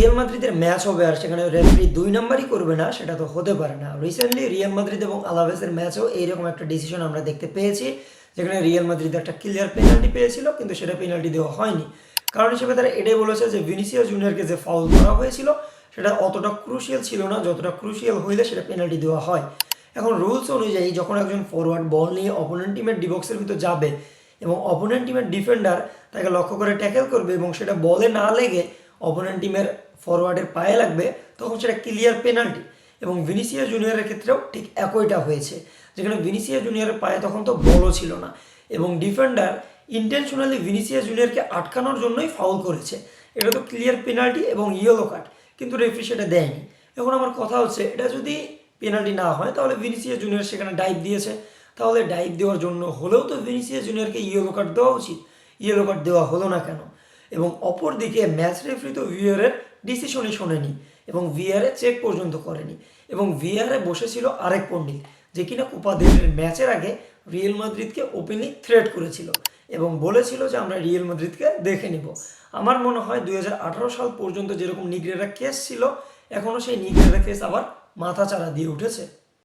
Real মাদ্রিদের match হবে আর সেখানে রেফারি 2 নাম্বারই করবে না, সেটা তো হতে পারে না। রিসেন্টলি রিয়াল মাদ্রিদ এবং আলাভেসের ম্যাচেও এইরকম একটা ডিসিশন আমরা দেখতে পেয়েছি, যেখানে রিয়াল মাদ্রিদ একটা ক্লিয়ার পেনাল্টি পেয়েছিল কিন্তু সেটা পেনাল্টি দেওয়া হয়নি। কারণ হিসেবে তারা এটাই বলেছে যে ভিনিসিয়াস জুনিয়রকে যে ফাউল করা হয়েছিল সেটা অতটা ক্রুশিয়াল ছিল না, যতটা ক্রুশিয়াল হইলে সেটা পেনাল্টি দেওয়া হয়। এখন রুলস অনুযায়ী যখন একজন ফরওয়ার্ড বল নিয়ে অপোনেন্ট টিমের ডিবক্সের ভিতর যাবে এবং অপোনেন্ট টিমের ডিফেন্ডার তাকে লক্ষ্য করে ট্যাকেল করবে এবং সেটা বলে না লেগে অপোনেন্ট টিমের ফরওয়ার্ডের পায়ে লাগবে, তখন সেটা ক্লিয়ার পেনাল্টি। এবং ভিনিসিয়াস জুনিয়রের ক্ষেত্রেও ঠিক একইটা হয়েছে, যেখানে ভিনিসিয়াস জুনিয়রের পায়ে তখন তো বলও ছিল না এবং ডিফেন্ডার ইন্টেনশনালি ভিনিসিয়াস জুনিয়রকে আটকানোর জন্যই ফাউল করেছে। এটা তো ক্লিয়ার পেনাল্টি এবং ইয়েলো কার্ড, কিন্তু রেফারি সেটা দেয়নি। এখন আমার কথা হচ্ছে, এটা যদি পেনাল্টি না হয় তাহলে ভিনিসিয়াস জুনিয়র সেখানে ডাইভ দিয়েছে, তাহলে ডাইভ দেওয়ার জন্য হলেও তো ভিনিসিয়াস জুনিয়রকে ইয়েলো কার্ড দেওয়া উচিত। ইয়েলো কার্ড দেওয়া হলো না কেন? এবং অপরদিকে ম্যাচ রেফারি তো ভিআরের ডিসিশনই শোনেনি এবং ভিআরে চেক পর্যন্ত করেনি। এবং ভিআরে বসেছিল আরেক পণ্ডিত, যে কিনা কোপা দেলের ম্যাচের আগে রিয়েল মাদ্রিদকে ওপেনলি থ্রেট করেছিল এবং বলেছিল যে আমরা রিয়েল মাদ্রিদকে দেখে নিব। আমার মনে হয় 2018 সাল পর্যন্ত যেরকম নিগ্রেরা কেস ছিল, এখনও সেই নিগ্রেরা কেস আবার মাথা চাড়া দিয়ে উঠেছে।